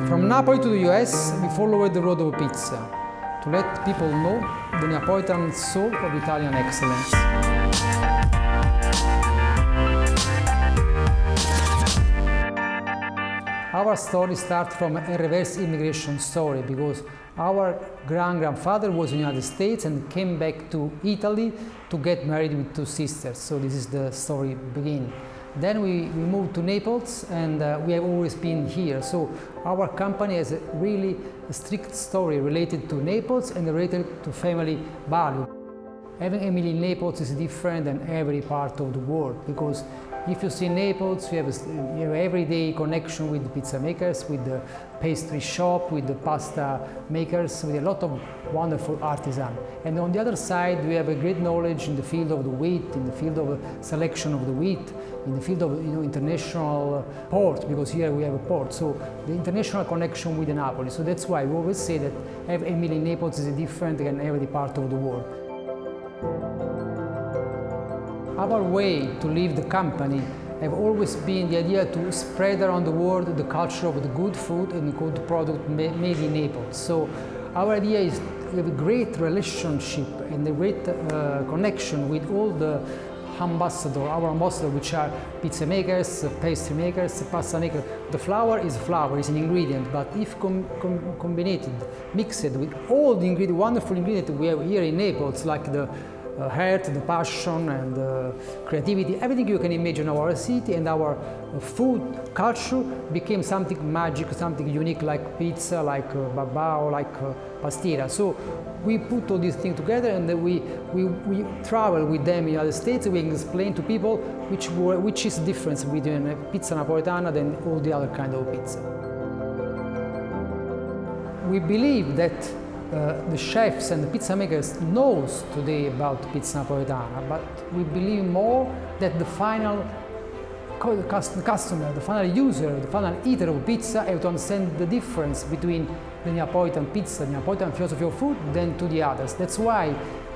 From Napoli to the US, we followed the road of pizza to let people know the Neapolitan soul of Italian excellence. Our story starts from a reverse immigration story because our grandfather was in the United States and came back to Italy to get married with two sisters. So this is the story begin. Then we moved to Naples and we have always been here. So our company has a really strict story related to Naples and related to family value. Having a meal in Naples is different than every part of the world because if you see Naples, you have everyday connection with the pizza makers, with the pastry shop, with the pasta makers, with a lot of wonderful artisans. And on the other side, we have a great knowledge in the field of the wheat, in the field of selection of the wheat, in the field of international port, because here we have a port. So the international connection with Napoli. So that's why we always say that every meal in Naples is different than every part of the world. Our way to live the company have always been the idea to spread around the world the culture of the good food and the good product made in Naples. So our idea is to have a great relationship and a great connection with all the our ambassadors, which are pizza makers, pastry makers, pasta makers. The flour, is an ingredient, but if combined, mixed with all the wonderful ingredients we have here in Naples, like the heart, the passion, and the creativity, everything you can imagine our city and our food culture became something magic, something unique, like pizza, like babao, like pastiera. So we put all these things together and we travel with them in the United States. We explain to people which is the difference between pizza napoletana and all the other kind of pizza. We believe that the chefs and the pizza makers knows today about pizza napoletana, but we believe more that the final customer, the final user, the final eater of pizza have to understand the difference between the Neapolitan pizza, the Neapolitan philosophy of food, than to the others. That's why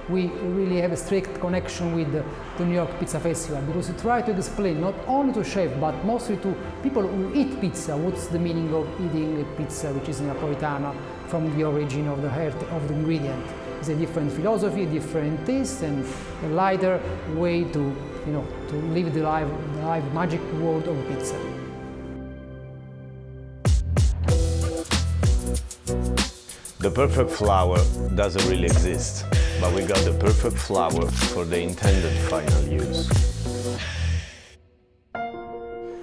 we really have a strict connection with the New York Pizza Festival, because we try to explain not only to chefs but mostly to people who eat pizza what's the meaning of eating a pizza which is Napolitana from the origin of the heart of the ingredient. It's a different philosophy, different taste, and a lighter way to live the life magic world of pizza. The perfect flour doesn't really exist, but we got the perfect flour for the intended final use.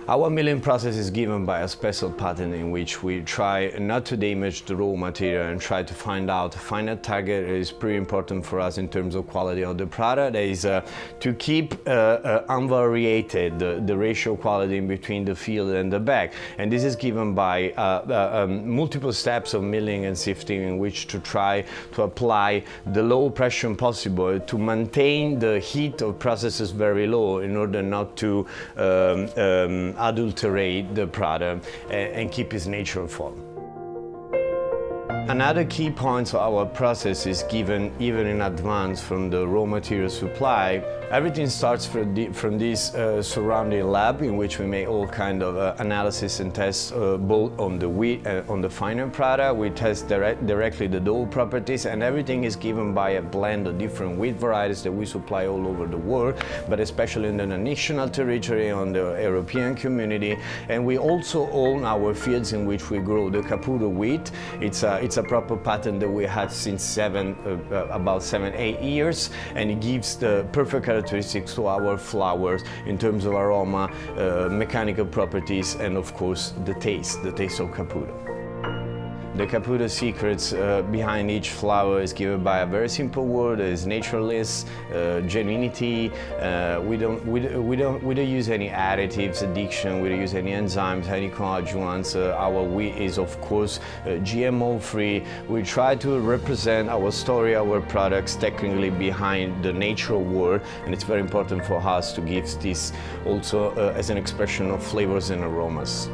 Our milling process is given by a special pattern in which we try not to damage the raw material and try to find out a final target. It is pretty important for us in terms of quality of the product. That is to keep unvariated the ratio quality in between the field and the bag. And this is given by multiple steps of milling and sifting in which to try to apply the low pressure possible to maintain the heat of processes very low in order not to adulterate the product and keep its natural form. Another key point of our process is given even in advance from the raw material supply. Everything starts from this surrounding lab in which we make all kind of analysis and tests both on the wheat and on the final product. We test directly the dough properties, and everything is given by a blend of different wheat varieties that we supply all over the world, but especially in the national territory, on the European community. And we also own our fields in which we grow the Caputo wheat. It's a proper pattern that we had since about 7-8 years, and it gives the perfect characteristics to our flours in terms of aroma, mechanical properties, and of course the taste of Caputo. The Caputo secrets behind each flour is given by a very simple word: is naturalness, genuinity. We don't use any additives, addiction. We don't use any enzymes, any coadjuvants. Our wheat is of course GMO free. We try to represent our story, our products technically behind the natural world, and it's very important for us to give this also as an expression of flavors and aromas.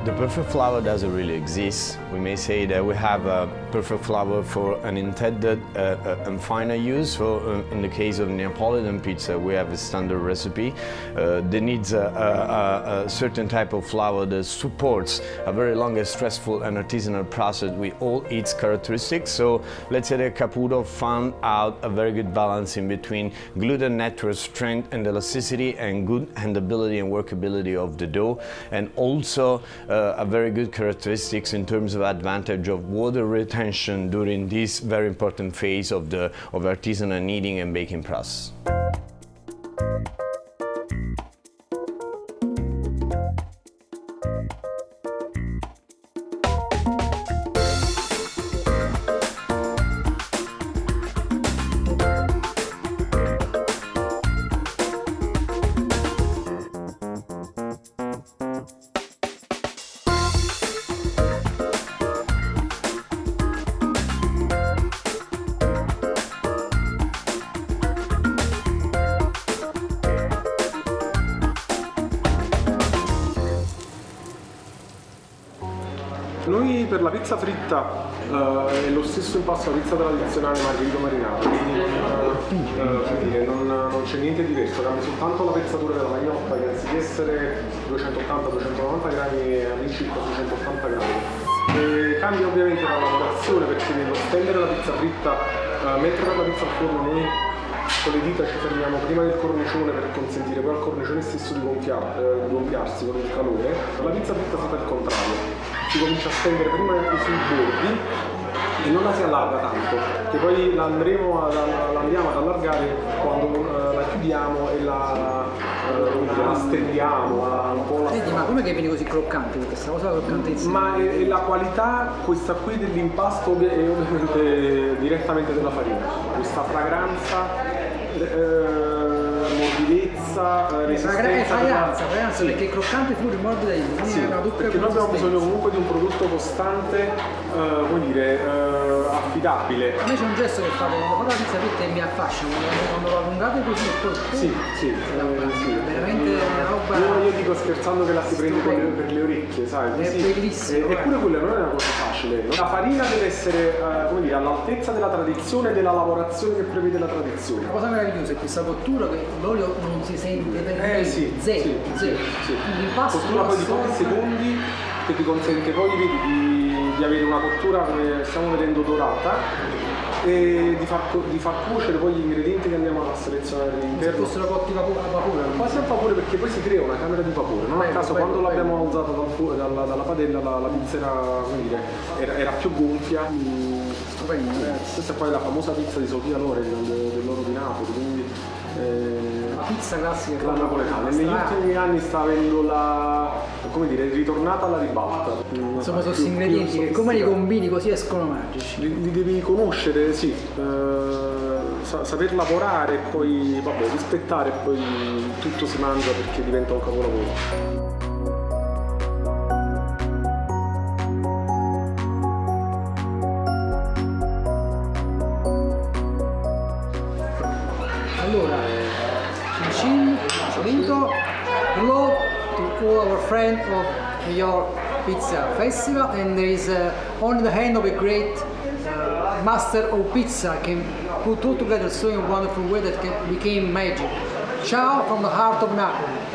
The perfect flour doesn't really exist. We may say that we have a perfect flour for an intended and final use. So in the case of Neapolitan pizza, we have a standard recipe that needs a certain type of flour that supports a very long and stressful and artisanal process with all its characteristics. So let's say that Caputo found out a very good balance in between gluten network strength and elasticity and good handability and workability of the dough, and also a very good characteristics in terms of advantage of water retention during this very important phase of the artisanal kneading and baking process. Noi per la pizza fritta è lo stesso impasto della pizza tradizionale margherita marinata, quindi non c'è niente diverso, cambia soltanto la pezzatura della magnotta che anziché essere 280-290 grammi è all'incirca 680 grammi. E cambia ovviamente la lavorazione perché nello stendere la pizza fritta, mettere la pizza al forno noi con le dita ci fermiamo prima del cornicione per consentire poi al cornicione stesso di gonfiarsi con il calore. La pizza fritta si fa il contrario. Si comincia a stendere prima sui bordi e non la si allarga tanto, che poi la andiamo ad allargare quando la chiudiamo e la stendiamo un po'. Senti, ma come che viene così croccante questa cosa croccantezza? Ma è la qualità, questa qui dell'impasto è ovviamente direttamente della farina, questa fragranza, morbidezza, resistenza. Fragranza, sì. Perché è croccante fuori, morbida dentro. Sì, perché noi abbiamo bisogno comunque di un prodotto costante, affidabile. A me c'è un gesto che fate quando fate la pizza fritta e mi affascina, quando lo allungate così e poi Sì. veramente una roba. Io dico scherzando che la si prende per le orecchie, sai? È bellissimo. Eppure quella non è una cosa facile. La farina deve essere all'altezà della tradizione e della lavorazione che prevede la tradizione. La cosa meravigliosa è questa cottura che l'olio non si sente per zero. L'impasto cottura poi di pochi secondi che ti consente poi di avere una cottura come stiamo vedendo dorata e di far cuocere poi gli ingredienti che andiamo a selezionare all'interno. Se fossero cotti a vapore. Quasi a vapore perché poi si crea una camera di vapore, non a caso quando l'abbiamo alzata dalla padella la pizza era più gonfia. Stupendo. Questa è poi la famosa pizza di Sofia Loren dell'oro di Napoli, quindi la pizza classica la napoletana. Negli ultimi anni sta avendo è ritornata alla ribalta. Insomma, sono ingredienti che come li combini così escono magici. Li devi conoscere, sì, saper lavorare e poi rispettare e poi tutto si mangia perché diventa un capolavoro. Allora, cin ciolito, hello to all our friends of New York Pizza Festival, and there is on the hand of a great master of pizza can put all together so in a wonderful way that became magic. Ciao from the heart of Naples.